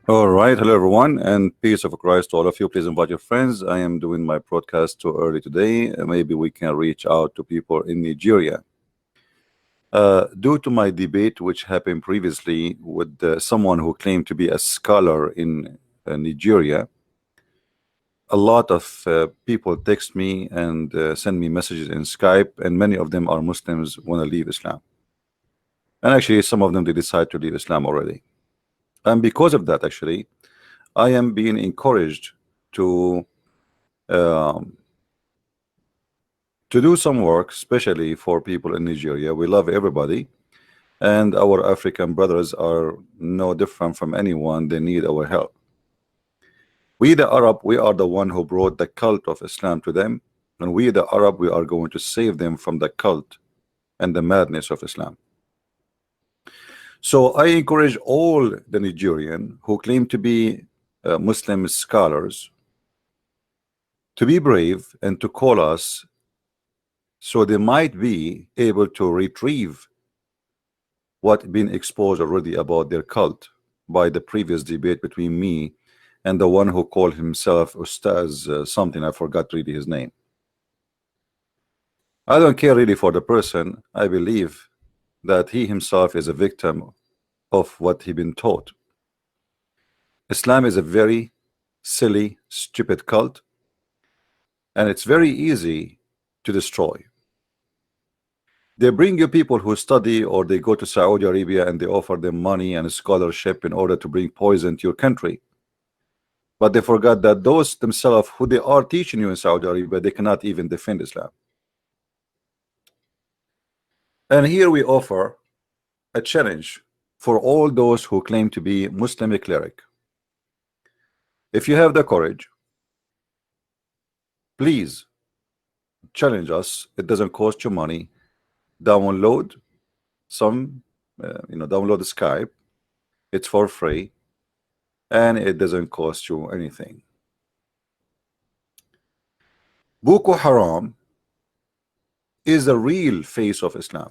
All right, hello everyone, and peace of Christ to all of you. Please invite your friends. I am doing my broadcast too early today. Maybe we can reach out to people in Nigeria. Due to my debate, which happened previously with someone who claimed to be a scholar in Nigeria, a lot of people text me and send me messages in Skype, and many of them are Muslims want to leave Islam. And actually, some of them they decide to leave Islam already. And because of that, actually, I am being encouraged to um, to do some work, especially for people in Nigeria. We love everybody, and our African brothers are no different from anyone. They need our help. We, the Arab, we are the one who brought the cult of Islam to them, and we, the Arab, we are going to save them from the cult and the madness of Islam. So I encourage all the Nigerian who claim to be Muslim scholars to be brave and to call us so they might be able to retrieve what been exposed already about their cult by the previous debate between me and the one who called himself Ustaz something. I forgot really his name. I don't care really for the person. I believe that he himself is a victim of what he been taught. Islam is a very silly, stupid cult, and it's very easy to destroy. They bring you people who study, or they go to Saudi Arabia and they offer them money and scholarship in order to bring poison to your country. But they forgot that those themselves who they are teaching you in Saudi Arabia, they cannot even defend Islam. And here we offer a challenge for all those who claim to be Muslim cleric. If you have the courage, please challenge us. It doesn't cost you money. Download some, download the Skype. It's for free, and it doesn't cost you anything. Boko Haram is the real face of Islam.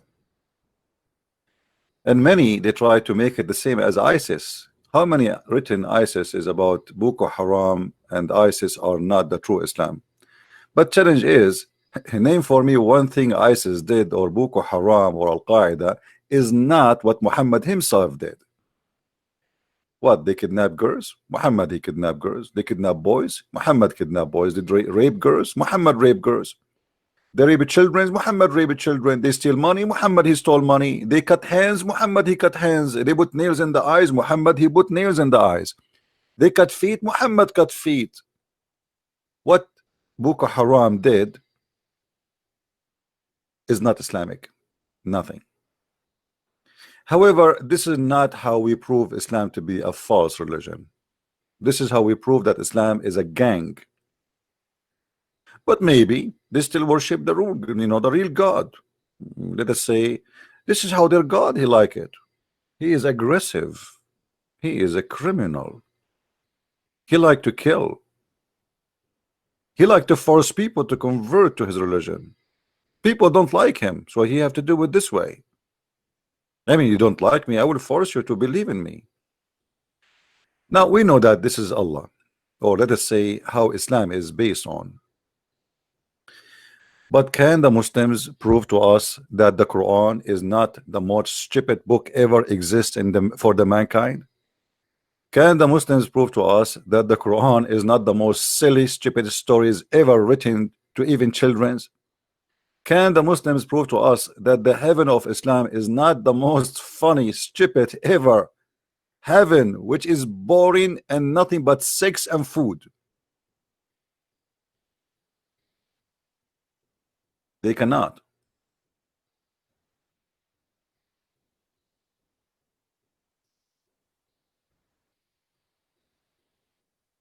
And many, they try to make it the same as ISIS. How many written ISIS is about Boko Haram and ISIS are not the true Islam? But challenge is, name for me one thing ISIS did, or Boko Haram or Al-Qaeda is not what Muhammad himself did. What, they kidnap girls? Muhammad, he kidnapped girls. They kidnap boys? Muhammad kidnapped boys. They rape girls? Muhammad raped girls. They rape children? Muhammad raped children. They steal money? Muhammad, he stole money. They cut hands? Muhammad, he cut hands. They put nails in the eyes? Muhammad, he put nails in the eyes. They cut feet? Muhammad cut feet. What Boko Haram did is not Islamic. Nothing. However, this is not how we prove Islam to be a false religion. This is how we prove that Islam is a gang. But maybe they still worship the the real God. Let us say this is how their God he like it. He is aggressive. He is a criminal. He like to kill. He like to force people to convert to his religion. People don't like him, so he have to do it this way. I mean, you don't like me, I will force you to believe in me. Now we know that this is Allah, or let us say how Islam is based on. But can the Muslims prove to us that the Quran is not the most stupid book ever exist for the mankind? Can the Muslims prove to us that the Quran is not the most silly, stupid stories ever written to even children's? Can the Muslims prove to us that the heaven of Islam is not the most funny, stupid ever heaven, which is boring and nothing but sex and food? They cannot.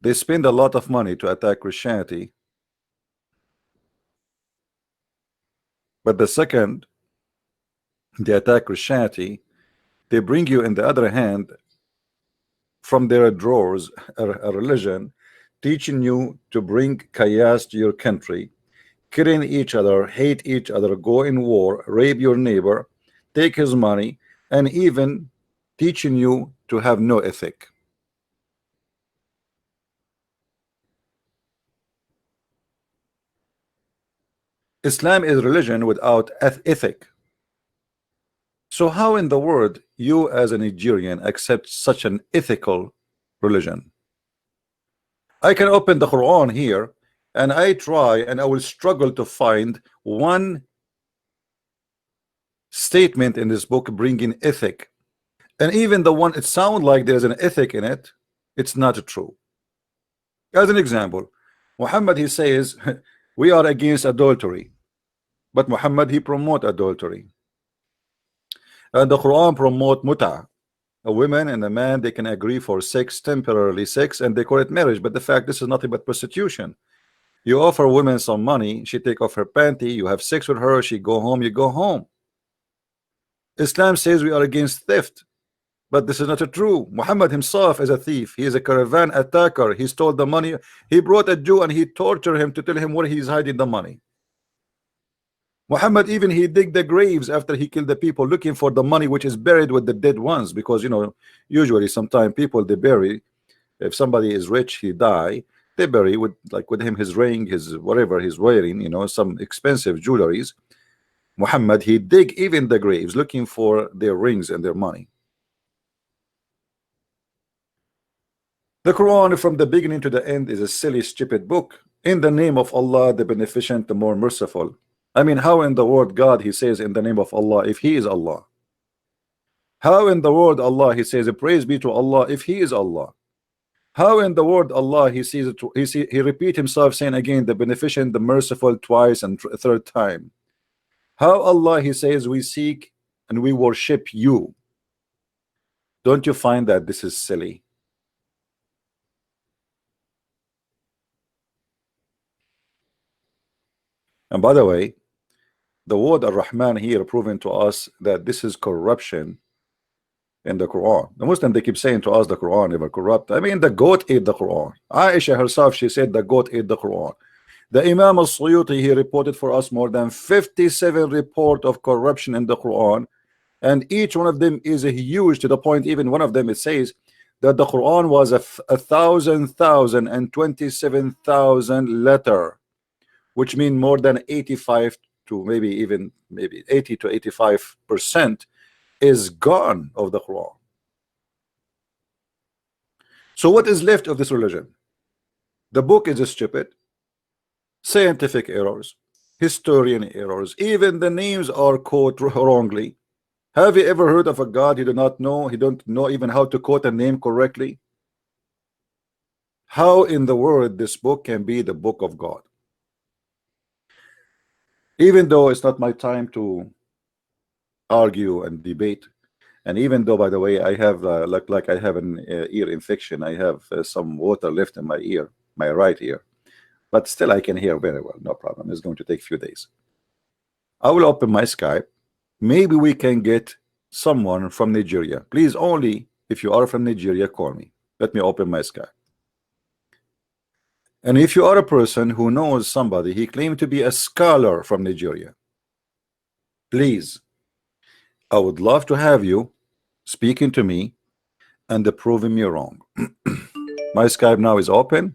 They spend a lot of money to attack Christianity, but the second they attack Christianity, they bring you in the other hand from their drawers a religion teaching you to bring chaos to your country, killing each other, hate each other, go in war, rape your neighbor, take his money, and even teaching you to have no ethic. Islam is religion without ethic. So how in the world you as a Nigerian accept such an ethical religion? I can open the Quran here and I try and I will struggle to find one statement in this book bringing ethic. And even the one it sounds like there's an ethic in it, it's not true. As an example, Muhammad he says we are against adultery, but Muhammad he promote adultery. And the Quran promote muta. A woman and a man they can agree for sex, temporarily sex, and they call it marriage. But the fact this is nothing but prostitution. You offer women some money, she take off her panty, you have sex with her, she go home, you go home. Islam says we are against theft, but this is not true. Muhammad himself is a thief. He is a caravan attacker. He stole the money. He brought a Jew and he tortured him to tell him where he's hiding the money. Muhammad even he dig the graves after he killed the people looking for the money which is buried with the dead ones, because you know usually sometimes people they bury, if somebody is rich he die, they bury with like with him his ring, his whatever he's wearing, you know, some expensive jewelries. Muhammad he dig even the graves looking for their rings and their money. The Quran from the beginning to the end is a silly stupid book. In the name of Allah the beneficent, the more merciful. I mean, how in the word God he says in the name of Allah if he is Allah? How in the word Allah he says praise be to Allah if he is Allah? How in the word Allah he sees it, he repeat himself saying again the beneficent, the merciful twice and third time? How Allah he says we seek and we worship you? Don't you find that this is silly? And by the way, the word Ar-Rahman here proving to us that this is corruption in the Quran. The Muslim they keep saying to us the Quran never corrupt. I mean the goat ate the Quran. Aisha herself she said the goat ate the Quran. The Imam al-Suyuti he reported for us more than 57 report of corruption in the Quran, and each one of them is a huge to the point even one of them it says that the Quran was a 1,027,000 letter, which mean more than 85 to maybe 80 to 85% is gone of the Quran. So what is left of this religion? The book is stupid, scientific errors, historian errors, even the names are quoted wrongly. Have you ever heard of a God he do not know, he don't know even how to quote a name correctly? How in the world this book can be the book of God? Even though it's not my time to argue and debate, and even though by the way I have like I have an ear infection, I have some water left in my ear, my right ear, but still I can hear very well, no problem. It's going to take a few days. I will open my Skype. Maybe we can get someone from Nigeria. Please, only if you are from Nigeria, call me. Let me open my Skype. And if you are a person who knows somebody, he claimed to be a scholar from Nigeria, please, I would love to have you speaking to me and proving me wrong. My Skype now is open.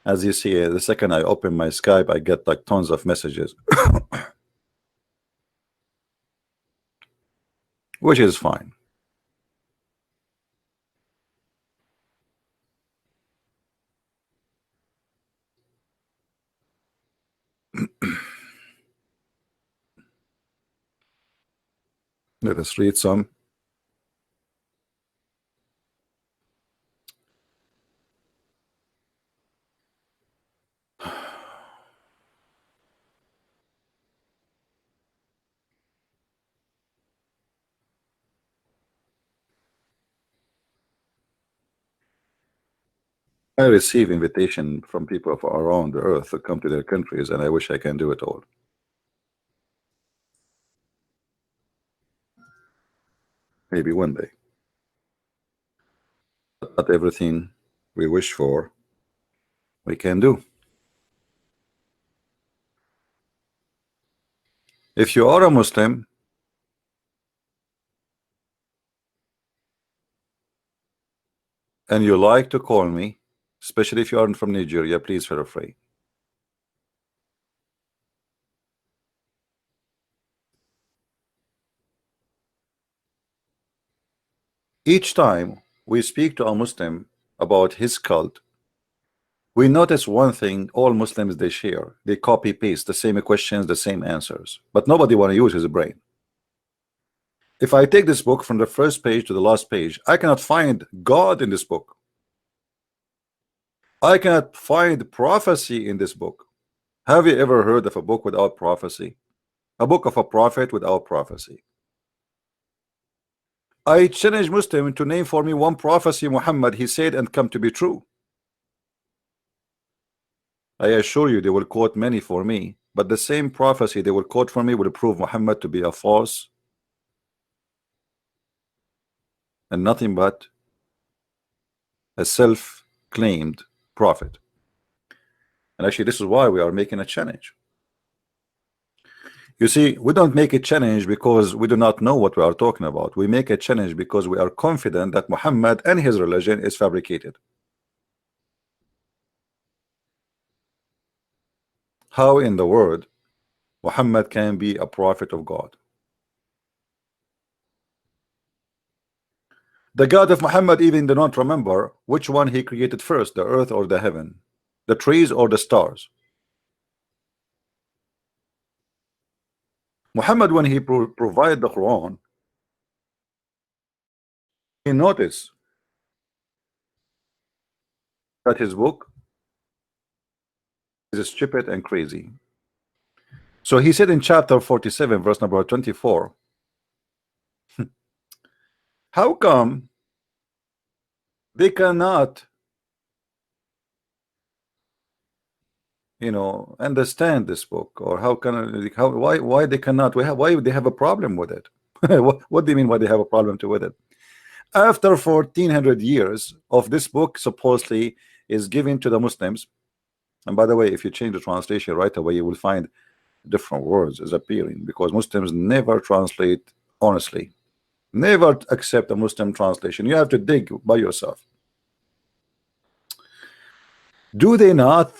As you see, the second I open my Skype, I get like tons of messages, which is fine. Let us read some. I receive invitation from people from around the earth to come to their countries, and I wish I can do it all. Maybe one day. Not everything we wish for, we can do. If you are a Muslim and you like to call me, especially if you aren't from Nigeria, please feel free. Each time we speak to a Muslim about his cult, we notice one thing all Muslims they share. They copy paste the same questions, the same answers, but nobody want to use his brain. If I take this book from the first page to the last page, I cannot find God in this book. I cannot find prophecy in this book. Have you ever heard of a book without prophecy? A book of a prophet without prophecy? I challenge Muslim to name for me one prophecy Muhammad he said and come to be true. I assure you they will quote many for me, but the same prophecy they will quote for me will prove Muhammad to be a false and nothing but a self-claimed prophet. And actually this is why we are making a challenge. You see, we don't make a challenge because we do not know what we are talking about. We make a challenge because we are confident that Muhammad and his religion is fabricated. How in the world Muhammad can be a prophet of God? The God of Muhammad even do not remember which one he created first, the earth or the heaven, the trees or the stars. Muhammad, when he provided the Quran, he noticed that his book is stupid and crazy. So he said in chapter 47, verse number 24, how come they cannot, understand this book? Or why they cannot? Why they have a problem with it? What do you mean why they have a problem with it? After 1400 years of this book supposedly is given to the Muslims, and by the way, if you change the translation right away, you will find different words is appearing, because Muslims never translate honestly, never accept a Muslim translation. You have to dig by yourself. Do they not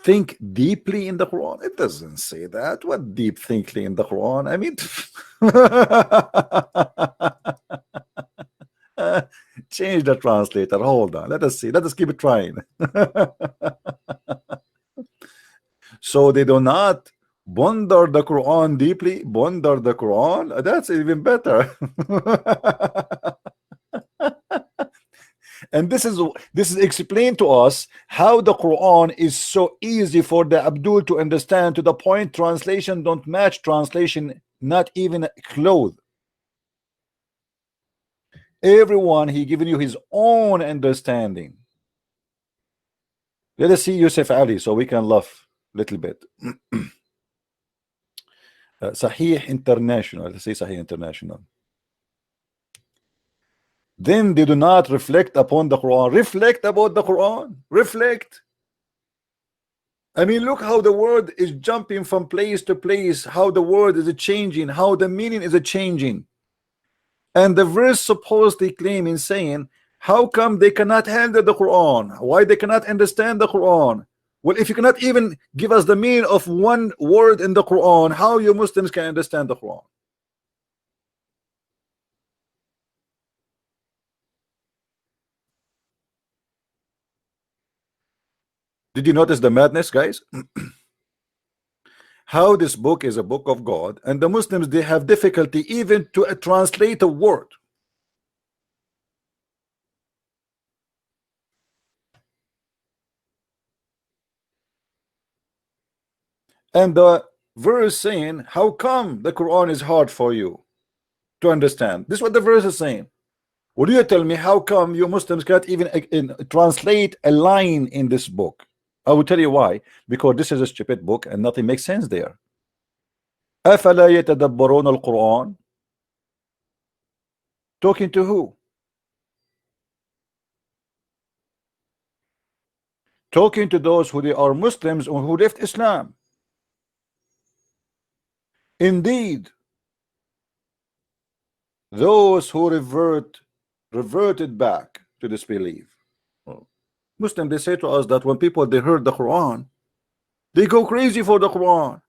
think deeply in the Quran? It doesn't say that. What deep thinking in the Quran? I mean, change the translator. Hold on. Let us see. Let us keep it trying. So they do not ponder the Quran deeply. Ponder the Quran. That's even better. And this is explained to us how the Quran is so easy for the Abdul to understand, to the point translation don't match translation, not even close. Everyone he given you his own understanding. Let us see Yusuf Ali so we can laugh a little bit. Sahih International. Let's say Sahih International. Then they do not reflect upon the Quran. Reflect about the Quran. Reflect. I mean, look how the word is jumping from place to place, how the word is changing, how the meaning is changing. And the verse supposedly claiming, saying, how come they cannot handle the Quran? Why they cannot understand the Quran? Well, if you cannot even give us the meaning of one word in the Quran, how you Muslims can understand the Quran? Did you notice the madness, guys? How this book is a book of God, and the Muslims, they have difficulty even to translate a word. And the verse saying, how come the Quran is hard for you to understand? This is what the verse is saying. Would you tell me how come you Muslims can't even translate a line in this book? I will tell you why. Because this is a stupid book and nothing makes sense there. أفلا يتدبرون القرآن? Talking to who? Talking to those who they are Muslims or who left Islam. Indeed, those who reverted back to disbelief. Muslim, they say to us that when people they heard the Quran, they go crazy for the Quran.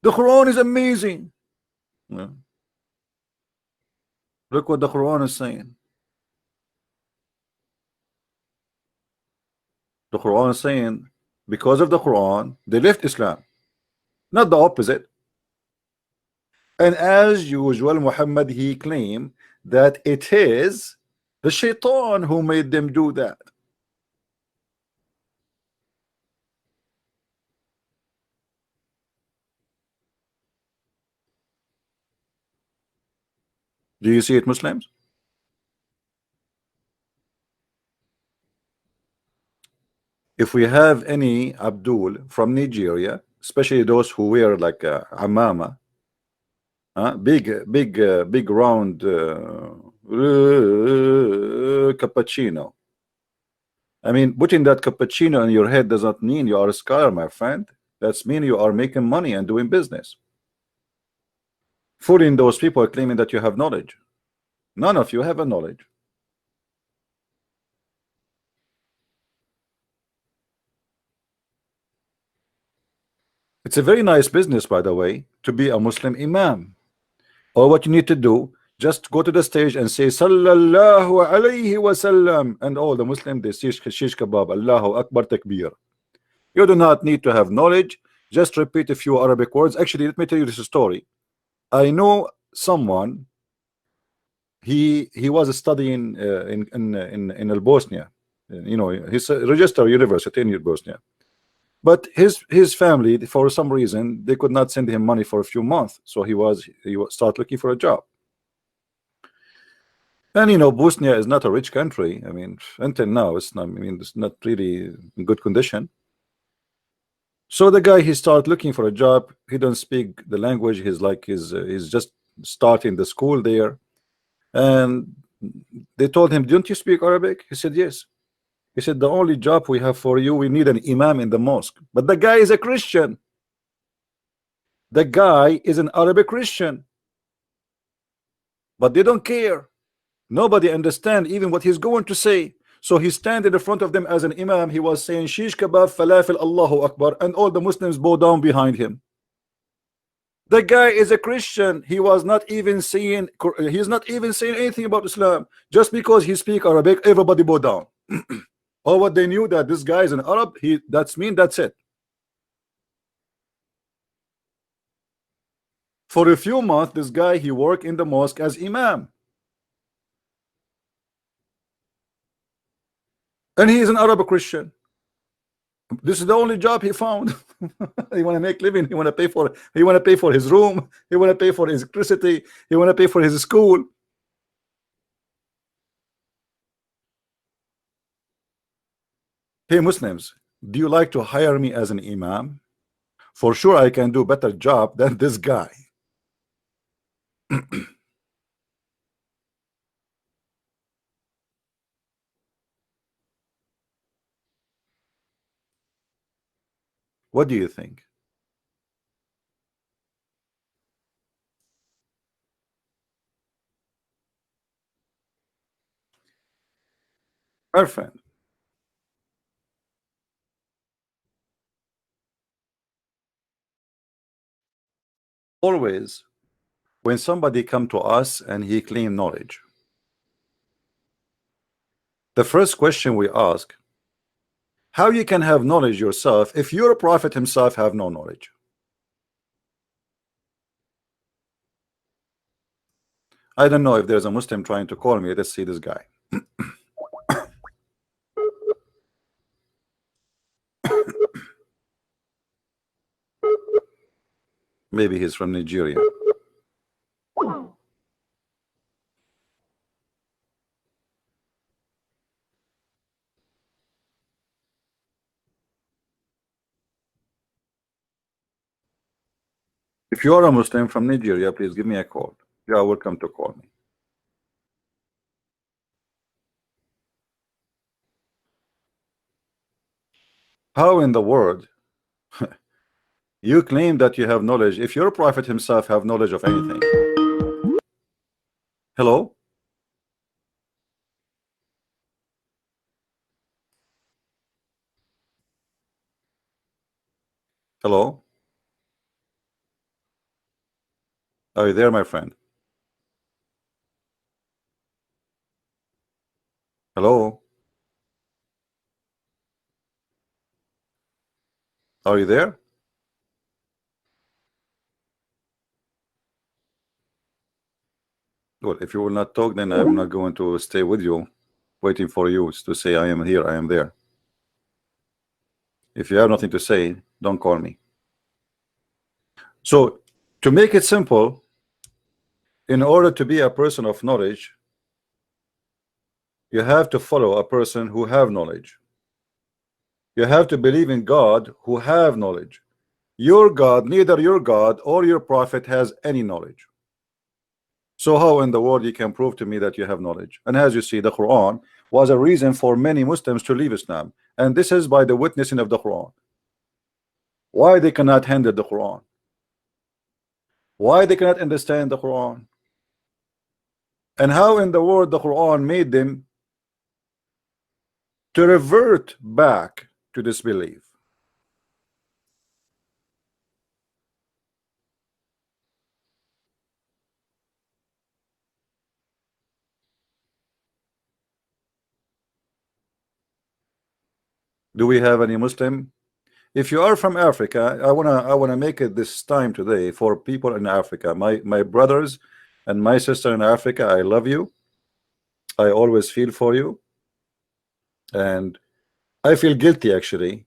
The Quran is amazing. Yeah. Look what the Quran is saying. The Quran is saying because of the Quran they left Islam, not the opposite. And as usual, Muhammad, he claimed that it is the shaitan who made them do that. Do you see it, Muslims? If we have any Abdul from Nigeria, especially those who wear like a amama, big round cappuccino. I mean, putting that cappuccino in your head does not mean you are a scholar, my friend. That's mean you are making money and doing business. Fooling those people claiming that you have knowledge. None of you have a knowledge. It's a very nice business, by the way, to be a Muslim imam. All what you need to do, just go to the stage and say Sallallahu alayhi wasallam, and all the Muslim they say shish kebab, Allahu Akbar takbir. You do not need to have knowledge. Just repeat a few Arabic words. Actually, let me tell you this story. I know someone. He was studying in Bosnia. You know, he's a registered university in Bosnia. But his family, for some reason, they could not send him money for a few months. So he start looking for a job. And you know, Bosnia is not a rich country. I mean, until now, it's not. I mean, it's not really in good condition. So the guy he start looking for a job. He don't speak the language. He's just starting the school there, and they told him, "Don't you speak Arabic?" He said, "Yes." He said, "The only job we have for you, we need an imam in the mosque." But the guy is a Christian. The guy is an Arabic Christian, but they don't care. Nobody understand even what he's going to say. So he standing in front of them as an imam. He was saying shish kebab, falafel, Allahu Akbar, and all the Muslims bow down behind him. The guy is a Christian. He was not even saying, he's not even saying anything about Islam. Just because he speak Arabic, everybody bow down. Or what they knew that this guy is an Arab, that's it. For a few months, this guy he worked in the mosque as imam, and he is an Arab Christian. This is the only job he found. He want to make living. He want to pay for. He want to pay for his room. He want to pay for his electricity. He want to pay for his school. Hey Muslims, do you like to hire me as an imam? For sure, I can do better job than this guy. What do you think? Perfect. Always, when somebody come to us and he claim knowledge, the first question we ask, how you can have knowledge yourself if your prophet himself have no knowledge? I don't know if there's a Muslim trying to call me. Let's see this guy. Maybe he's from Nigeria. If you are a Muslim from Nigeria, please give me a call. You are welcome to call me. How in the world you claim that you have knowledge if your prophet himself have knowledge of anything? Hello? Hello? Are you there, my friend? Hello, are you there? Well, if you will not talk, then I'm not going to stay with you, waiting for you to say I am here, I am there. If you have nothing to say, don't call me. So, to make it simple, in order to be a person of knowledge, you have to follow a person who have knowledge. You have to believe in God who have knowledge. Your God, neither your God or your prophet has any knowledge. So how in the world you can prove to me that you have knowledge? And as you see, the Quran was a reason for many Muslims to leave Islam, and this is by the witnessing of the Quran. Why they cannot handle the Quran? Why they cannot understand the Quran? And how in the world the Quran made them to revert back to disbelief? Do we have any Muslim? If you are from Africa, I wanna make it this time today for people in Africa, my brothers and my sister in Africa. I love you. I always feel for you, and I feel guilty actually,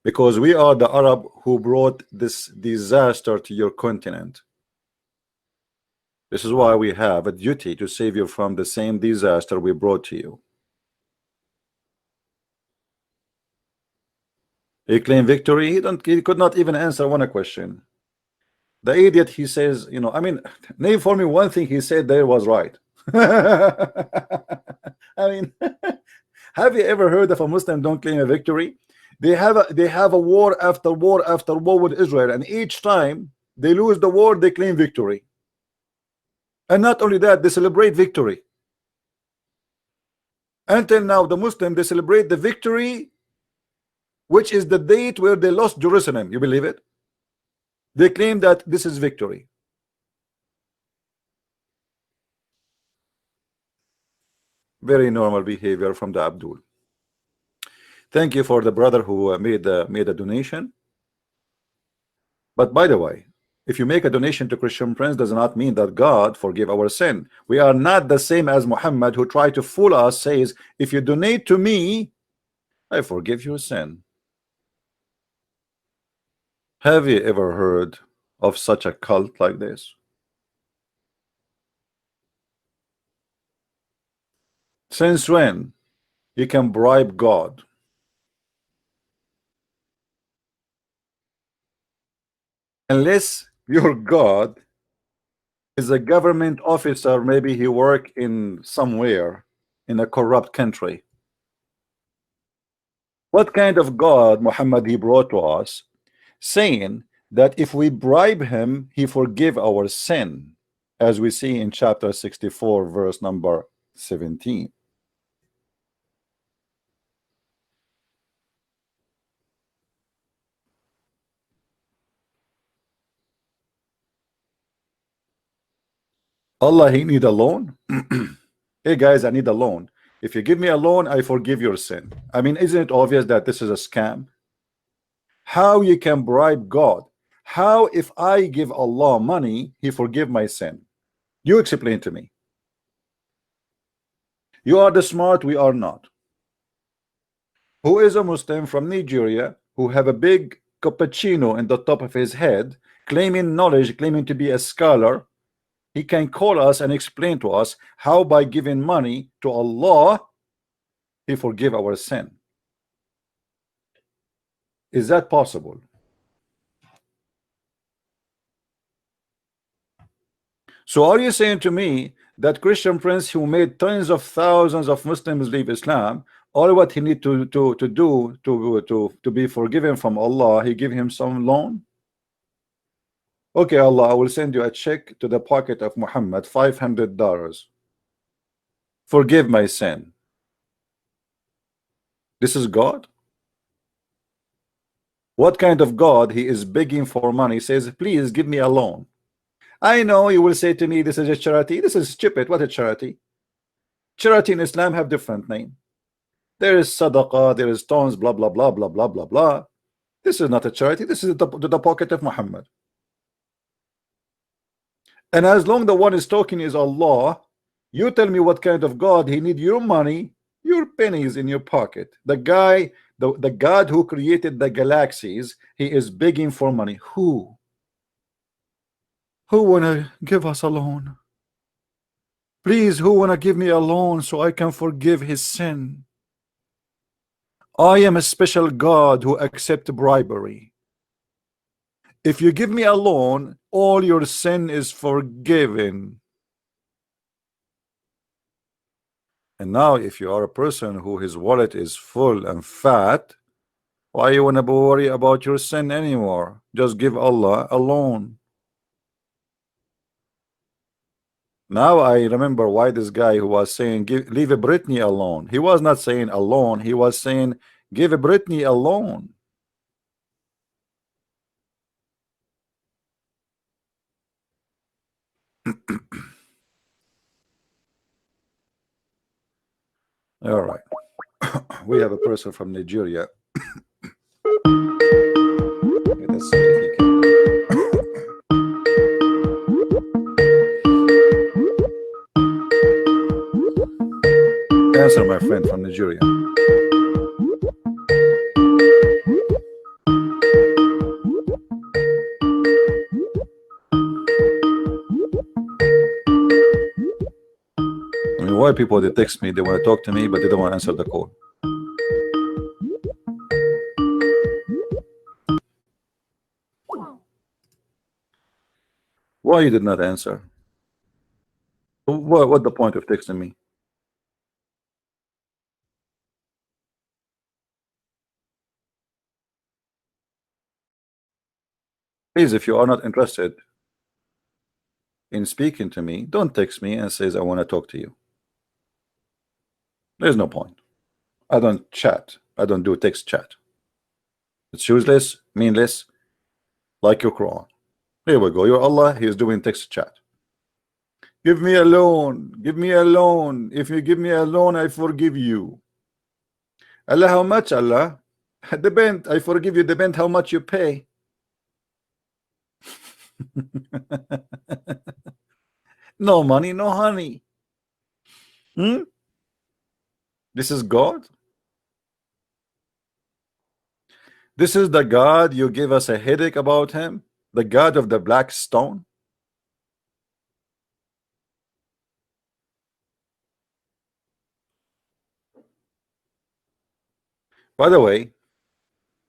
because we are the Arab who brought this disaster to your continent. This is why we have a duty to save you from the same disaster we brought to you. He claimed victory. He could not even answer one question. The idiot, he says, I mean, name for me one thing he said there was right. I mean, have you ever heard of a Muslim don't claim a victory? They have a war after war after war with Israel, and each time they lose the war, they claim victory. And not only that, they celebrate victory. Until now, the Muslim, they celebrate the victory, which is the date where they lost Jerusalem. You believe it? They claim that this is victory. Very normal behavior from the Abdul. Thank you for the brother who made a donation. But by the way, if you make a donation to Christian Prince, does not mean that God forgive our sin. We are not the same as Muhammad, who tried to fool us, says, if you donate to me, I forgive your sin. Have you ever heard of such a cult like this? Since when you can bribe God? Unless your God is a government officer, maybe he work in somewhere in a corrupt country. What kind of God Muhammad he brought to us, saying that if we bribe him, he forgive our sin, as we see in chapter 64, verse number 17. Allah, he need a loan? Hey guys, I need a loan. If you give me a loan, I forgive your sin. I mean, isn't it obvious that this is a scam? How you can bribe God? How if I give Allah money, he forgive my sin? You explain to me. You are the smart, we are not. Who is a Muslim from Nigeria who have a big cappuccino in the top of his head, claiming knowledge, claiming to be a scholar? He can call us and explain to us how by giving money to Allah he forgive our sin. Is that possible? So are you saying to me that Christian Prince, who made tens of thousands of Muslims leave Islam, all what he need to do to be forgiven from Allah, he give him some loan? Okay, Allah, I will send you a check to the pocket of Muhammad, $500. Forgive my sin. This is God? What kind of God he is begging for money, says, please give me a loan? I know you will say to me, this is a charity. This is stupid. What a charity? Charity in Islam have different name. There is sadaqah, there is stones, blah blah blah blah blah blah blah. This is not a charity. This is the pocket of Muhammad. And as long the one is talking is Allah, you tell me what kind of God he need your money, your pennies in your pocket. The guy, the God who created the galaxies, he is begging for money. Who? Who wanna give us a loan? Please, who wanna give me a loan so I can forgive his sin? I am a special God who accept bribery. If you give me a loan, all your sin is forgiven. And now if you are a person who his wallet is full and fat, why you wanna worry about your sin anymore? Just give Allah a loan. Now I remember why this guy who was saying leave a Britney alone. He was not saying alone, he was saying give a Britney a loan. All right. We have a person from Nigeria. Let's see if he can answer, my friend from Nigeria. I mean, why people they text me, they want to talk to me, but they don't want to answer the call. Why you did not answer? What the point of texting me? Please, if you are not interested in speaking to me, don't text me and says I want to talk to you. There's no point. I don't chat. I don't do text chat. It's useless, meaningless, like your Quran. Here we go. Your Allah, he is doing text chat. Give me a loan. Give me a loan. If you give me a loan, I forgive you. Allah, how much, Allah? Depend. I forgive you. Depend how much you pay. No money, no honey. This is God. This is the God you give us a headache about him. The God of the black stone. By the way,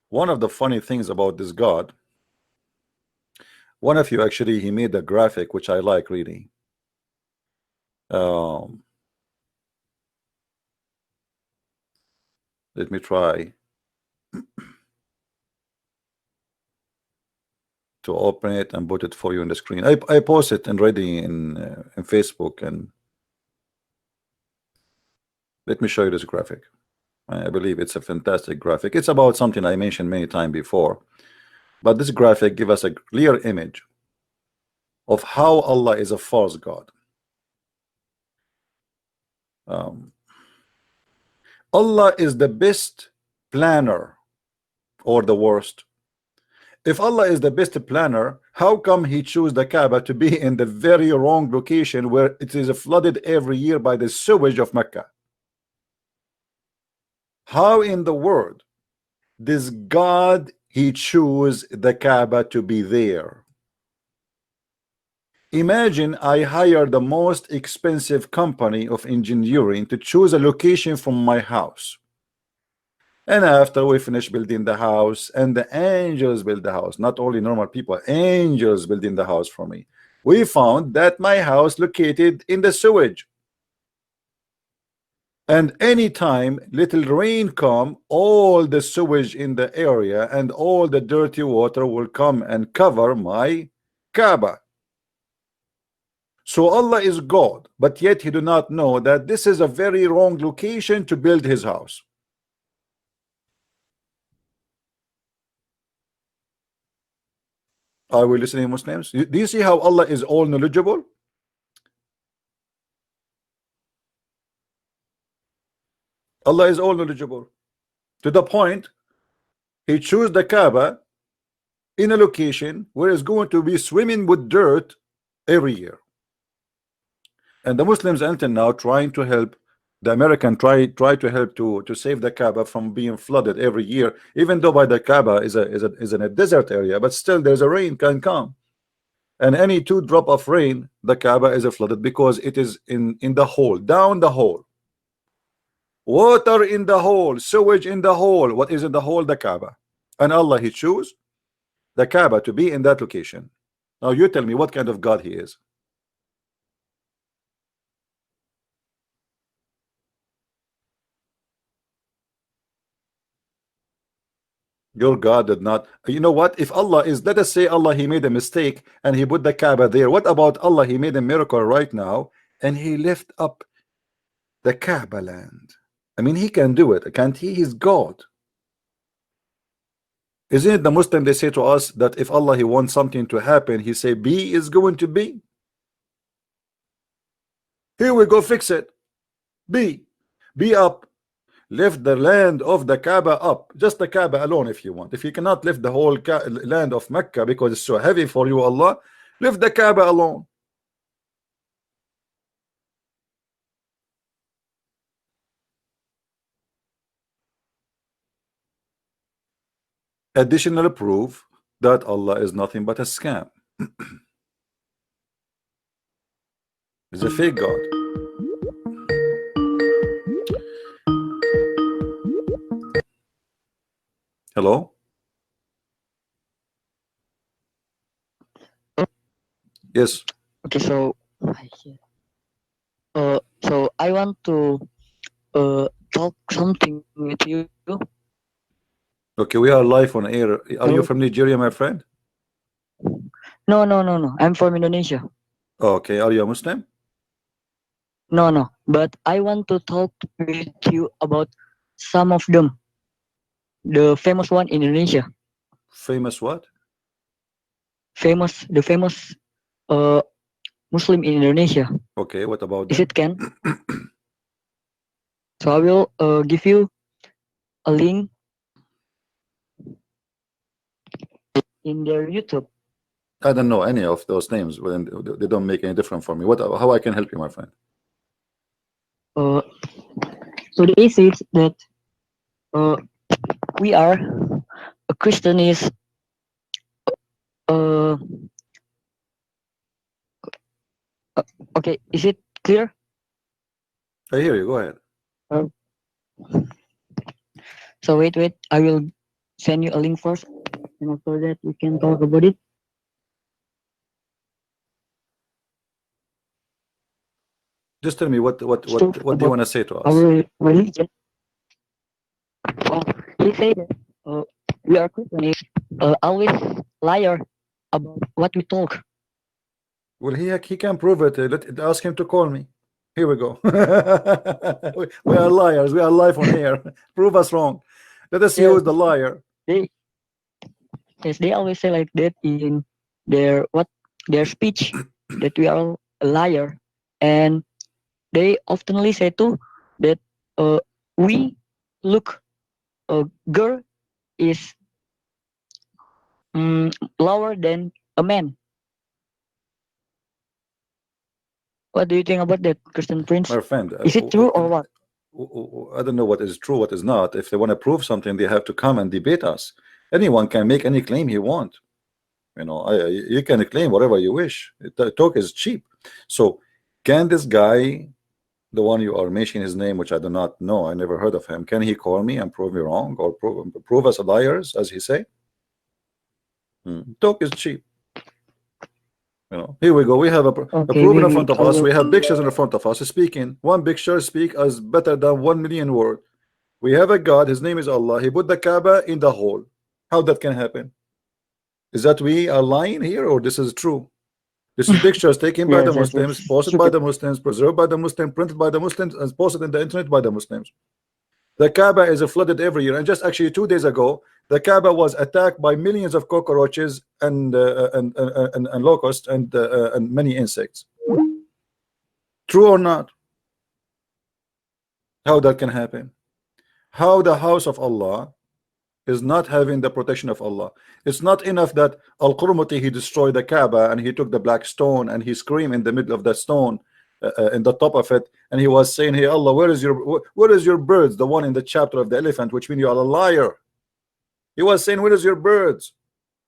one of the funny things about this God, one of you actually, he made a graphic which I like reading. Let me try to open it and put it for you on the screen. I post it already in Facebook, and let me show you this graphic. I believe it's a fantastic graphic. It's about something I mentioned many times before, but this graphic gives us a clear image of how Allah is a false God. Allah is the best planner or the worst? If Allah is the best planner, how come he chose the Kaaba to be in the very wrong location where it is flooded every year by the sewage of Mecca? How in the world does God he choose the Kaaba to be there? Imagine I hire the most expensive company of engineering to choose a location from my house. And after we finish building the house, and the angels build the house, not only normal people, angels building the house for me, we found that my house located in the sewage. And anytime little rain come, all the sewage in the area and all the dirty water will come and cover my Kaaba. So Allah is God, but yet he do not know that this is a very wrong location to build his house. Are we listening, Muslims? Do you see how Allah is all knowledgeable? Allah is all knowledgeable. To the point, He chose the Kaaba in a location where it's going to be swimming with dirt every year. And the Muslims until now trying to help the American try to help to save the Kaaba from being flooded every year, even though by the Kaaba is in a desert area, but still there's a rain can come. And any 2 drop of rain, the Kaaba is flooded because it is in the hole, down the hole. Water in the hole, sewage in the hole. What is in the hole? The Kaaba. And Allah, He chose the Kaaba to be in that location. Now you tell me what kind of God He is. Your God did not. You know what? If Allah is, let us say Allah, He made a mistake and He put the Kaaba there. What about Allah? He made a miracle right now and He lift up the Kaaba land. I mean, He can do it, can't He? He's God. Isn't it the Muslim, they say to us that if Allah, He wants something to happen, He say be is going to be. Here we go, fix it. Be up. Lift the land of the Kaaba up, just the Kaaba alone if you want. If you cannot lift the whole land of Mecca because it's so heavy for you, Allah, lift the Kaaba alone. Additional proof that Allah is nothing but a scam. He's a fake God. Hello? Yes. Okay, so I want to talk something with you. Okay, we are live on air. Are you Hello? from Nigeria, my friend? No. I'm from Indonesia. Okay, are you a Muslim? No. But I want to talk with you about some of them. The famous one in Indonesia. Famous what? The famous Muslim in Indonesia. Okay, what about Is them? it Ken? So I will give you a link in their YouTube. I don't know any of those names. They don't make any difference for me. How I can help you, my friend? So they say that we are a Christian is okay. Is it clear? I hear you. Go ahead. So wait. I will send you a link first, and after that we can talk about it. Just tell me what do you want to say to us? Our religion. He say that we are Christian is always liar about what we talk. Well, he can prove it. Ask him to call me. Here we go. We are liars. We are live on air. Prove us wrong. Let us see who's the liar. They always say like that in their speech that we are a liar, and they oftenly say too that we look a girl is lower than a man. What do you think about that, Christian Prince? My friend, Is it true or what? I don't know what is true, what is not. If they want to prove something, they have to come and debate us. Anyone can make any claim he wants. You know, you can claim whatever you wish. Talk is cheap. So, can this guy, the one you are mentioning his name, which I do not know, I never heard of him, can he call me and prove me wrong or prove us liars, as he say? Talk is cheap. You know, here we go. We have a proof in front of us. We have pictures in front of us. Speaking one picture speak as better than 1,000,000 words. We have a God. His name is Allah. He put the Kaaba in the hole. How that can happen? Is that we are lying here, or this is true? This is pictures taken by the Muslims, posted by the Muslims, preserved by the Muslims, printed by the Muslims, and posted in the internet by the Muslims. The Kaaba is flooded every year, and just actually 2 days ago, the Kaaba was attacked by millions of cockroaches and locusts and many insects. True or not? How that can happen? How the house of Allah is not having the protection of Allah? It's not enough that Al-Qurmuti, he destroyed the Kaaba and he took the black stone and he screamed in the middle of the stone, in the top of it, and he was saying, hey Allah, where is your birds, the one in the chapter of the elephant, which means you are a liar. He was saying, where is your birds?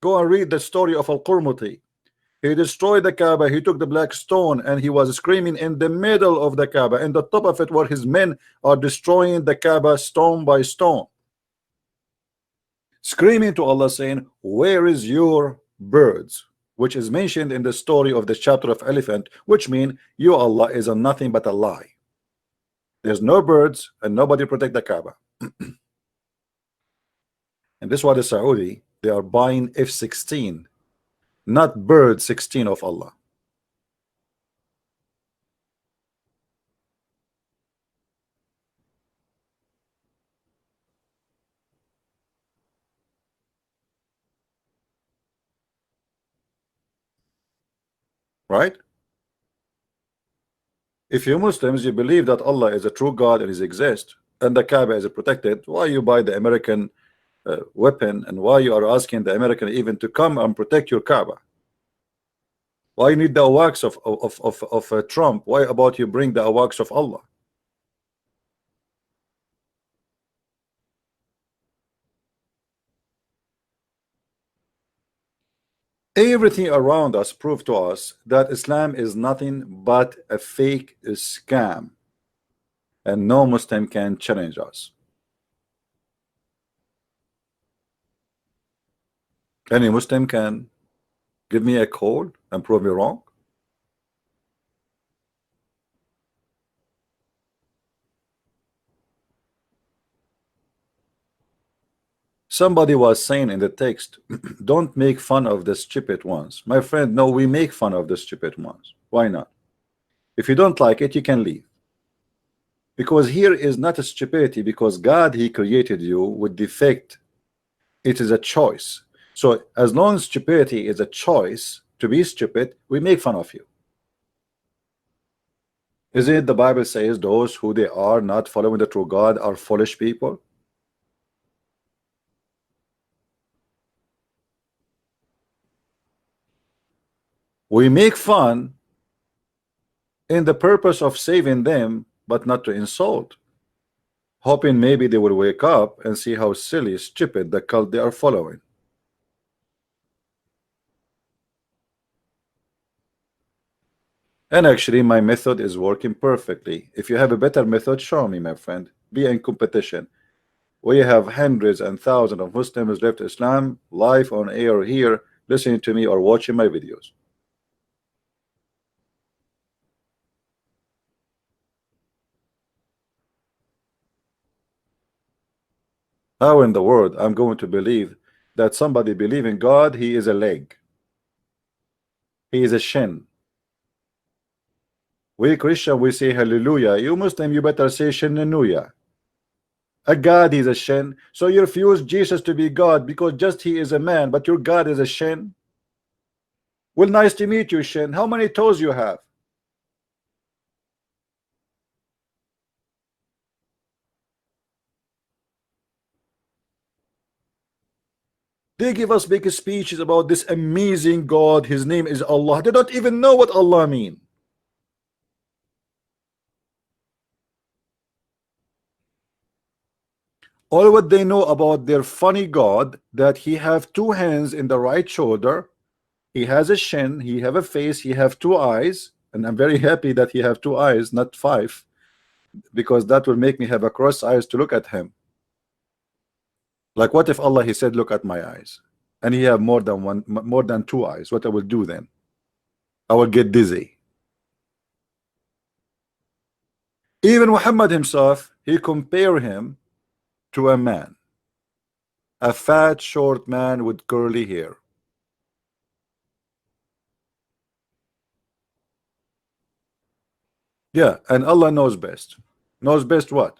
Go and read the story of Al-Qurmuti. He destroyed the Kaaba, he took the black stone and he was screaming in the middle of the Kaaba, in the top of it, where his men are destroying the Kaaba stone by stone, screaming to Allah, saying, where is your birds? Which is mentioned in the story of the chapter of elephant, which mean you, Allah, is a nothing but a lie. There's no birds and nobody protect the Kaaba. And this is why the Saudi, they are buying F-16, not bird 16 of Allah. Right? If you Muslims, you believe that Allah is a true God and He exists, and the Kaaba is protected, why you buy the American weapon, and why you are asking the American even to come and protect your Kaaba? Why you need the awacs of Trump? Why about you bring the awacs of Allah? Everything around us prove to us that Islam is nothing but a fake scam, and no Muslim can challenge us. Any Muslim can give me a call and prove me wrong? Somebody was saying in the text, don't make fun of the stupid ones. My friend, no, we make fun of the stupid ones. Why not? If you don't like it, you can leave. Because here is not a stupidity, because God, He created you with defect. It is a choice. So as long as stupidity is a choice to be stupid, we make fun of you. Is it the Bible says those who they are not following the true God are foolish people? We make fun in the purpose of saving them, but not to insult, hoping maybe they will wake up and see how silly, stupid the cult they are following. And actually my method is working perfectly. If you have a better method, show me, my friend. Be in competition. We have hundreds and thousands of Muslims left Islam live on air here, listening to me or watching my videos. How in the world I'm going to believe that somebody believe in God, he is a leg, he is a shin? We Christian, we say hallelujah. You Muslim, you better say shenanooya. A God is a shin. So you refuse Jesus to be God because just he is a man, but your God is a shin? Well, nice to meet you, shin. How many toes you have? They give us big speeches about this amazing God. His name is Allah. They don't even know what Allah mean. All what they know about their funny God, that he have two hands in the right shoulder, he has a shin, he have a face, he have two eyes, and I'm very happy that he have two eyes, not five, because that will make me have a cross eyes to look at him. Like what if Allah, he said, look at my eyes, and he have more than one, more than two eyes? What I will do then? I will get dizzy. Even Muhammad himself, he compare him to a man, a fat short man with curly hair. Yeah, and Allah knows best. Knows best what?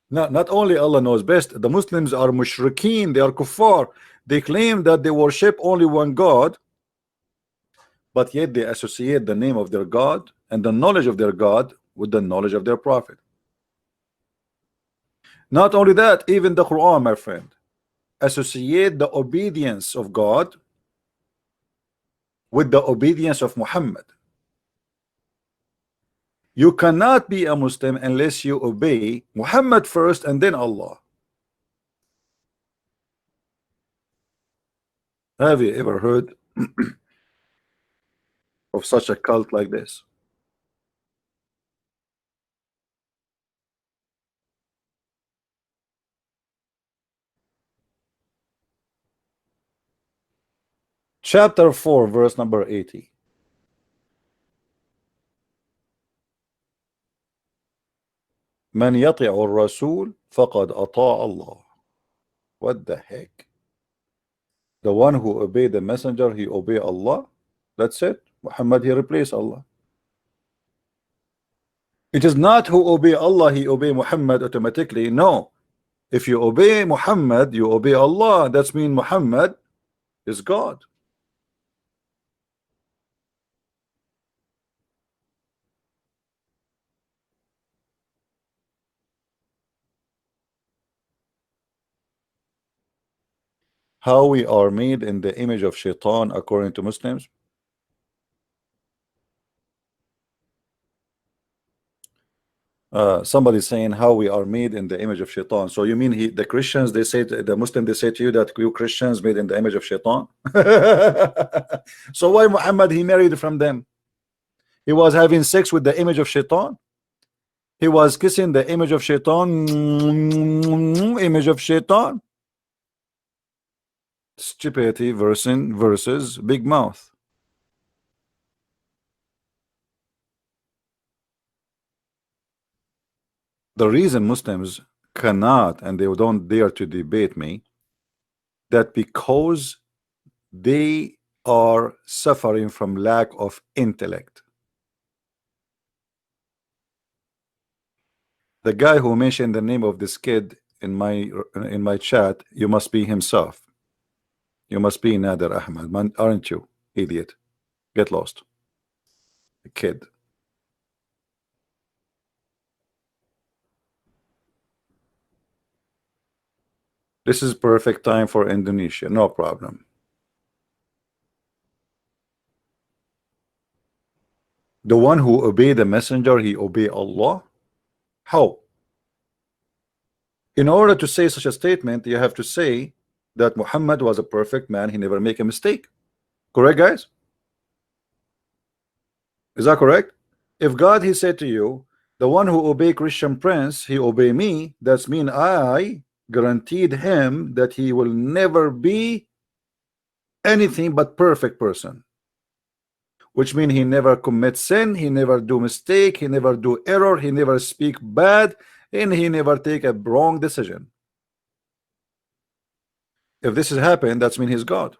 Not only Allah knows best, the Muslims are mushrikeen, they are kuffar. They claim that they worship only one God, but yet they associate the name of their God and the knowledge of their God with the knowledge of their prophet. Not only that, even the Quran, my friend, associate the obedience of God with the obedience of Muhammad. You cannot be a Muslim unless you obey Muhammad first and then Allah. Have you ever heard of such a cult like this? Chapter 4, verse number 80. من يطع الرسول فقد أطاع الله. What the heck? The one who obey the messenger, he obey Allah. That's it. Muhammad, he replace Allah. It is not who obey Allah, he obey Muhammad automatically. No. If you obey Muhammad, you obey Allah. That's mean Muhammad is God. How we are made in the image of Shaitan according to Muslims? Somebody saying how we are made in the image of Shaitan. So you mean the Christians, they say the Muslim, they say to you that you Christians made in the image of Shaitan? So why Muhammad he married from them? He was having sex with the image of Shaitan. He was kissing the image of Shaitan. Image of Shaitan. Stupidity versus big mouth. The reason Muslims cannot and they don't dare to debate me, that because they are suffering from lack of intellect. The guy who mentioned the name of this kid in my chat, you must be himself. You must be Nader Ahmad, man, aren't you, idiot? Get lost, kid. This is perfect time for Indonesia, no problem. The one who obey the messenger, he obey Allah. How? In order to say such a statement, you have to say that Muhammad was a perfect man, he never make a mistake. Correct, guys? Is that correct? If God he said to you, the one who obey Christian prince, he obey me, that's mean I guaranteed him that he will never be anything but perfect person, which mean he never commit sin, he never do mistake, he never do error, he never speak bad, and he never take a wrong decision. If this has happened, that's mean he's God.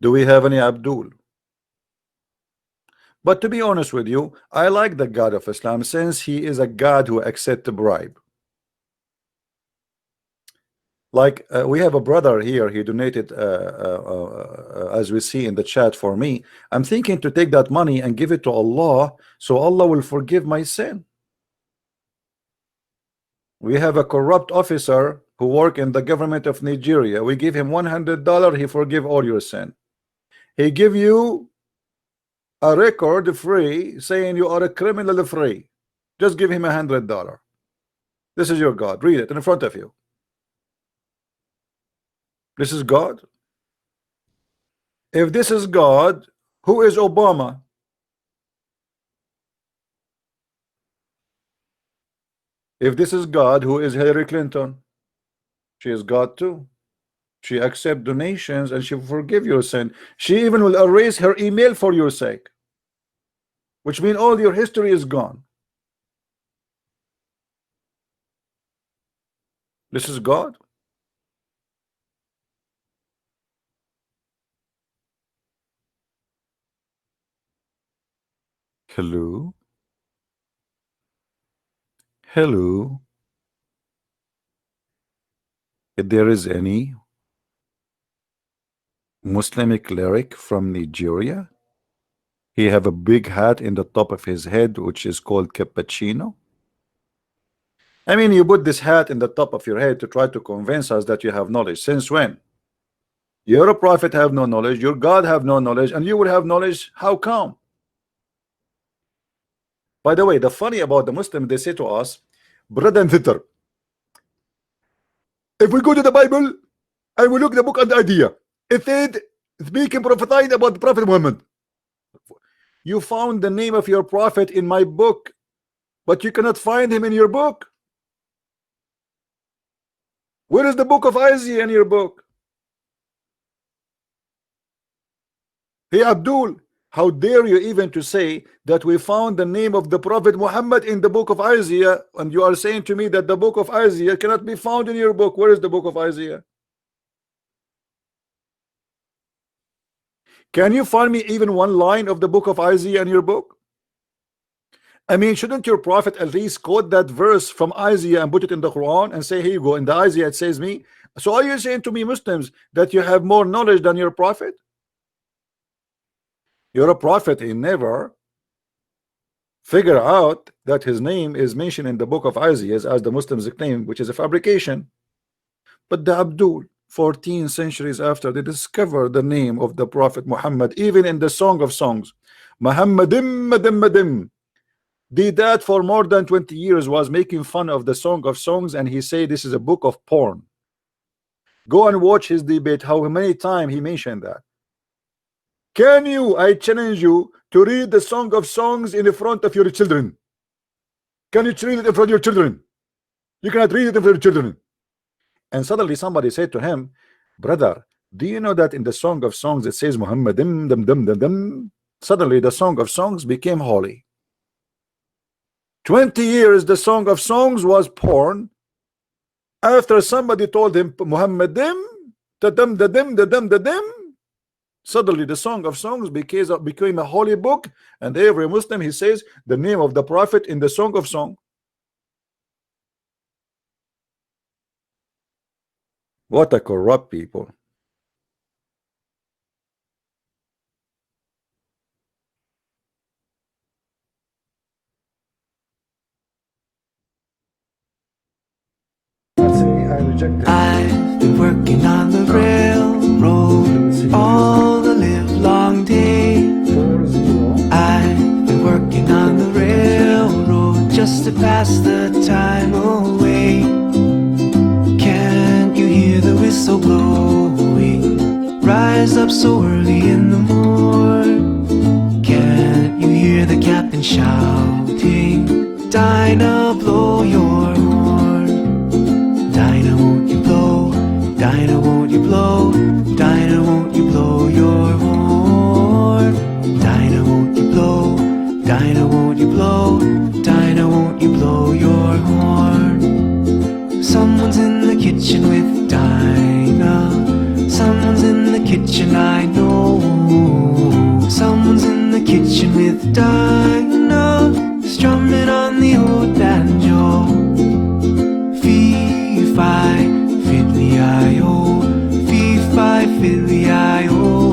Do we have any Abdul? But to be honest with you, I like the God of Islam since he is a God who accepts bribe. Like we have a brother here, he donated as we see in the chat for me. I'm thinking to take that money and give it to Allah, so Allah will forgive my sin. We have a corrupt officer who work in the government of Nigeria. We give him $100, he forgive all your sin. He give you a record free saying you are a criminal free. Just give him $100. This is your God. Read it in front of you. This is God. If this is God, who is Obama? If this is God, who is Hillary Clinton? She is God too. She accept donations and she will forgive your sin. She even will erase her email for your sake, which means all your history is gone. This is God. Hello. Hello. If there is any Muslimic lyric from Nigeria, he have a big hat in the top of his head, which is called cappuccino. I mean, you put this hat in the top of your head to try to convince us that you have knowledge. Since when? Your prophet have no knowledge, your God have no knowledge, and you will have knowledge. How come? By the way, the funny about the Muslim, they say to us, brother and sister, if we go to the Bible and we look the book and the idea, it said speaking prophesying about the Prophet Muhammad. You found the name of your prophet in my book, but you cannot find him in your book. Where is the book of Isaiah in your book? Hey Abdul, how dare you even to say that we found the name of the Prophet Muhammad in the book of Isaiah, and you are saying to me that the book of Isaiah cannot be found in your book. Where is the book of Isaiah? Can you find me even one line of the book of Isaiah in your book? I mean, shouldn't your prophet at least quote that verse from Isaiah and put it in the Quran and say, here you go, in the Isaiah it says me. So are you saying to me, Muslims, that you have more knowledge than your prophet? You're a prophet. He never figure out that his name is mentioned in the book of Isaiah as the Muslims claim, which is a fabrication. But the Abdul, 14 centuries after, they discover the name of the Prophet Muhammad, even in the Song of Songs. Muhammadim madim madim. Did that for more than 20 years, was making fun of the Song of Songs, and he said this is a book of porn. Go and watch his debate, how many times he mentioned that. Can you, I challenge you to read the Song of Songs in front of your children? Can you read it in front of your children? You cannot read it in front of your children. And suddenly somebody said to him, brother, do you know that in the Song of Songs it says Muhammadim dum dum dum dum? Suddenly the Song of Songs became holy. 20 years the Song of Songs was porn. After somebody told him Muhammadim tadam dadim dadim dadim, suddenly the Song of Songs became a holy book, and every Muslim, he says the name of the Prophet in the Song of Song. What a corrupt people. I've been working on the railroad all the live long day. I've been working on the railroad just to pass the time away. Can't you hear the whistle blowing? Rise up so early in the morn. Can't you hear the captain shouting? Dinah, blow your horn. Dinah, won't you blow? Dinah, won't you blow? Dinah, won't you blow your horn? Dinah, won't you blow? Dinah, won't you blow? Dinah, won't you blow your horn? Someone's in the kitchen with Dinah. Someone's in the kitchen, I know. Someone's in the kitchen with Dinah, strumming on the old banjo. Fee-fi, fiddly-I-o, fee-fi, fiddly-I-o,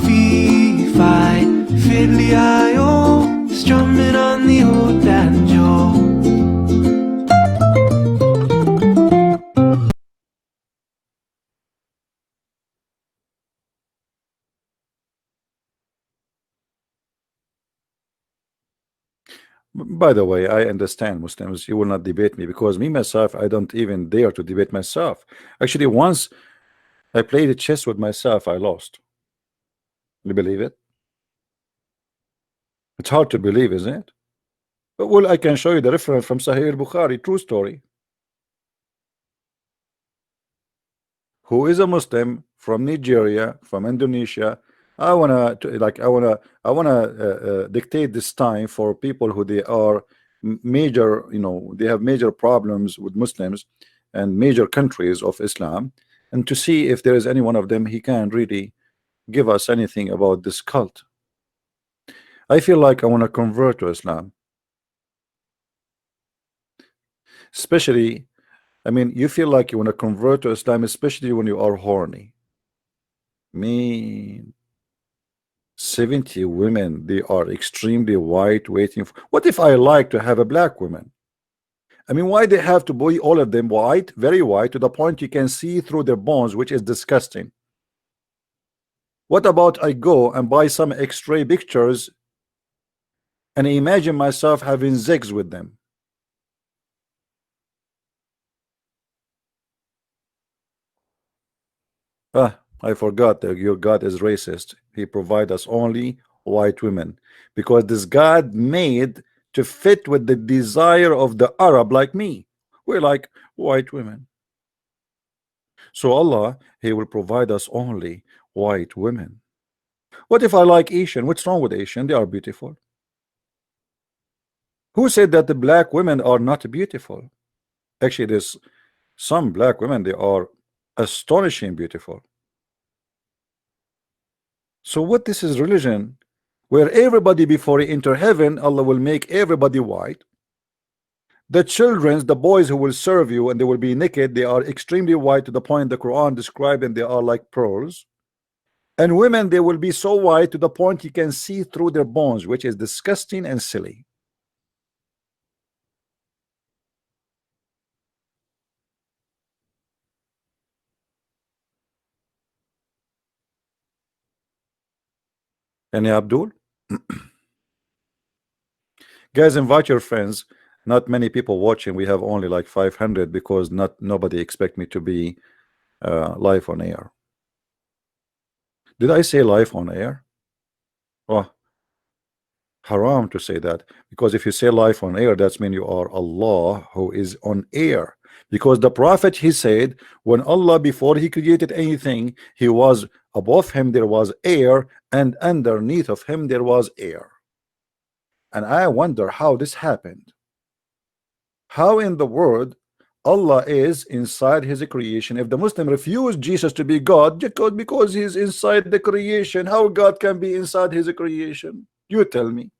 fee-fi, fiddly-I-o, strumming on the old banjo. By the way, I understand Muslims, you will not debate me, because me myself, I don't even dare to debate myself. Actually, once I played chess with myself, I lost. You believe it? It's hard to believe, isn't it? But well, I can show you the reference from Sahih al-Bukhari, true story. Who is a Muslim from Nigeria, from Indonesia. I wanna dictate this time for people who they are major, they have major problems with Muslims and major countries of Islam, and to see if there is any one of them he can really give us anything about this cult. I feel like I want to convert to Islam, especially I mean, you feel like you want to convert to Islam, especially when you are horny. Me, 70 women, they are extremely white, waiting for. What if I like to have a black woman? I mean, why they have to be all of them white, very white, to the point you can see through their bones, which is disgusting. What about I go and buy some X-ray pictures and imagine myself having sex with them? I forgot that your God is racist. He provide us only white women because this God made to fit with the desire of the Arab like me. We're like white women. So Allah, He will provide us only white women. What if I like Asian? What's wrong with Asian? They are beautiful. Who said that the black women are not beautiful? Actually, there's some black women, they are astonishing beautiful. So what this is religion where everybody before they enter heaven, Allah will make everybody white. The children, the boys who will serve you and they will be naked, they are extremely white to the point the Quran described and they are like pearls. And women, they will be so white to the point you can see through their bones, which is disgusting and silly. And Abdul, guys, invite your friends. Not many people watching. We have only like 500 because nobody expect me to be live on air. Did I say live on air? Oh, haram to say that, because if you say live on air, that's mean you are Allah who is on air. Because the Prophet, he said, when Allah, before he created anything, he was above him there was air, and underneath of him there was air. And I wonder how this happened. How in the world Allah is inside his creation? If the Muslim refused Jesus to be God because he's inside the creation, how God can be inside his creation? You tell me.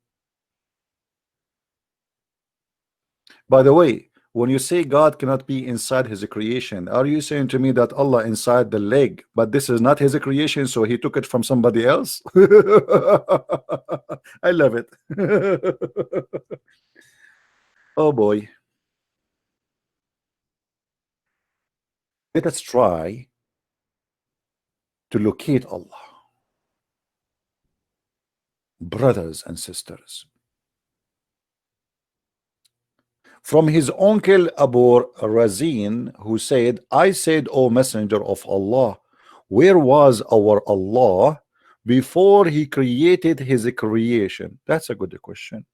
By the way, when you say God cannot be inside his creation, are you saying to me that Allah inside the leg, but this is not his creation, so he took it from somebody else? I love it. Oh boy. Let us try to locate Allah. Brothers and sisters, from his uncle Abu Razin, who said, I said, O messenger of Allah, where was our Allah before he created his creation? That's a good question.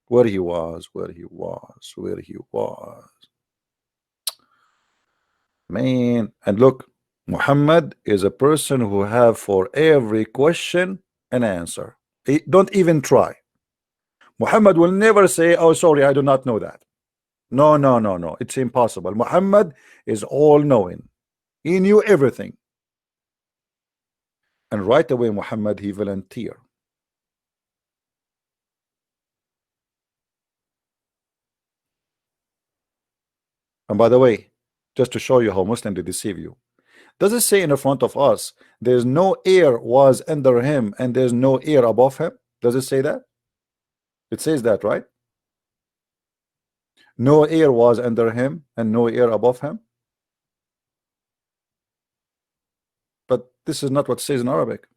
Where he was, where he was, where he was. Man, and look, Muhammad is a person who have for every question an answer. Don't even try. Muhammad will never say, oh sorry, I do not know that. No, no, no, no, it's impossible. Muhammad is all-knowing. He knew everything. And right away Muhammad, he volunteered. And by the way, just to show you how Muslims they deceive you, does it say in the front of us there's no air was under him and there's no air above him? Does it say that? It says that, right? No air was under him and no air above him. But this is not what it says in Arabic.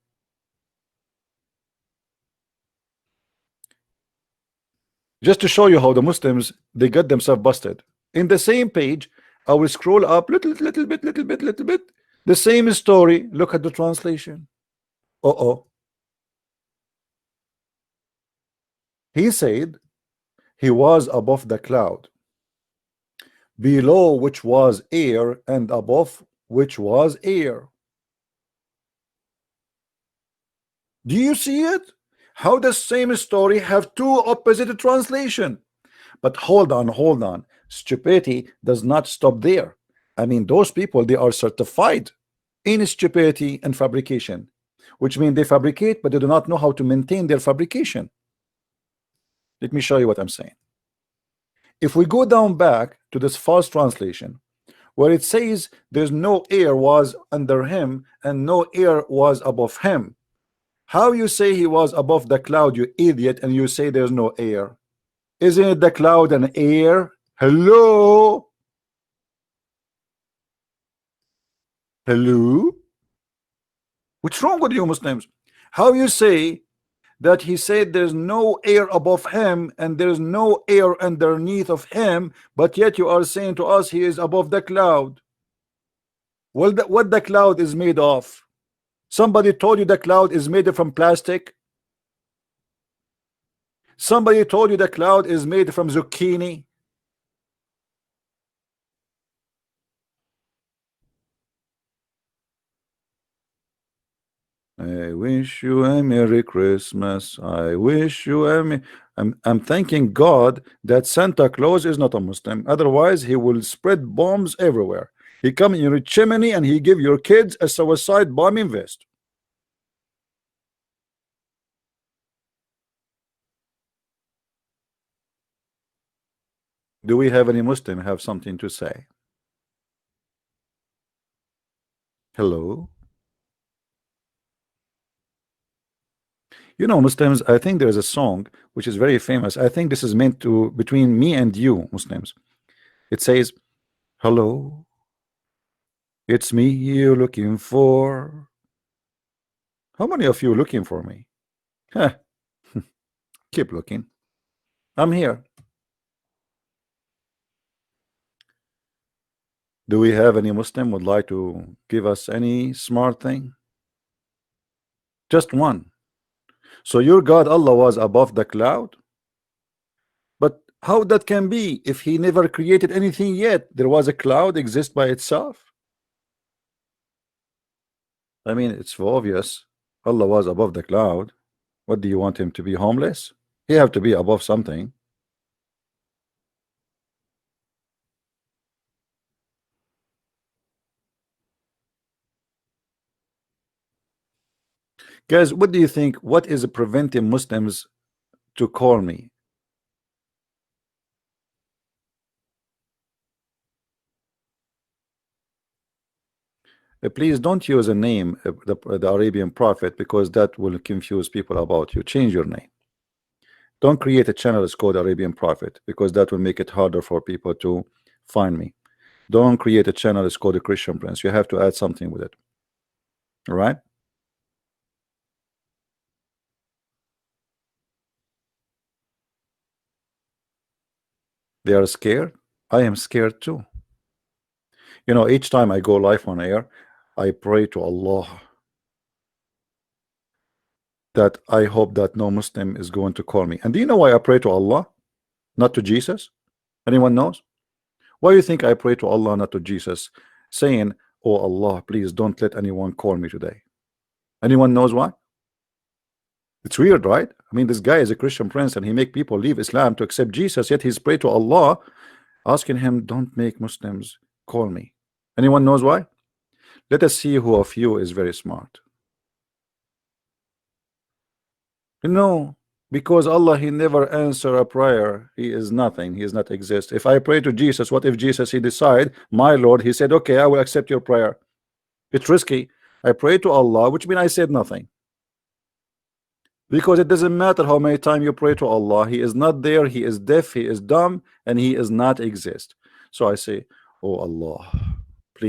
Just to show you how the Muslims, they get themselves busted. In the same page, I will scroll up little bit. The same story. Look at the translation. He said he was above the cloud, below which was air, and above which was air. Do you see it? How the same story have two opposite translation? But hold on. Stupidity does not stop there. I mean, those people, they are certified in stupidity and fabrication, which means they fabricate, but they do not know how to maintain their fabrication. Let me show you what I'm saying. If we go down back to this false translation, where it says there's no air was under him and no air was above him. How you say he was above the cloud, you idiot, and you say there's no air? Isn't it the cloud and air? Hello? Hello? What's wrong with you Muslims? How you say that he said there's no air above him and there's no air underneath of him, but yet you are saying to us he is above the cloud? Well, what the cloud is made of? Somebody told you the cloud is made from plastic? Somebody told you the cloud is made from zucchini? I wish you a Merry Christmas. I wish you a I'm thanking God that Santa Claus is not a Muslim. Otherwise, he will spread bombs everywhere. He come in your chimney and he give your kids a suicide bombing vest. Do we have any Muslim have something to say? Hello? You know, Muslims, I think there is a song which is very famous. I think this is meant to between me and you, Muslims. It says, hello, it's me you're looking for. How many of you looking for me? Huh. Keep looking. I'm here. Do we have any Muslim would like to give us any smart thing? Just one. So your God Allah was above the cloud? But how that can be if he never created anything yet? There was a cloud exist by itself. I mean, it's obvious Allah was above the cloud. What do you want him to be, homeless? He have to be above something. Guys, what do you think? What is preventing Muslims to call me? Please don't use a name, the Arabian Prophet, because that will confuse people about you. Change your name. Don't create a channel that's called Arabian Prophet, because that will make it harder for people to find me. Don't create a channel that's called a Christian Prince. You have to add something with it. All right? They are scared. I am scared too. You know, each time I go live on air, I pray to Allah that I hope that no Muslim is going to call me. And do you know why I pray to Allah, not to Jesus? Anyone knows? Why do you think I pray to Allah, not to Jesus, saying, oh Allah, please don't let anyone call me today? Anyone knows why? It's weird, right? I mean, this guy is a Christian prince and he make people leave Islam to accept Jesus, yet he's pray to Allah, asking him, don't make Muslims call me. Anyone knows why? Let us see who of you is very smart. No, because Allah, he never answer a prayer. He is nothing. He is not exist. If I pray to Jesus, what if Jesus, he decide, my Lord, he said, okay, I will accept your prayer. It's risky. I pray to Allah, which means I said nothing. Because it doesn't matter how many times you pray to Allah, he is not there, he is deaf, he is dumb, and he is not exist. So I say, oh Allah,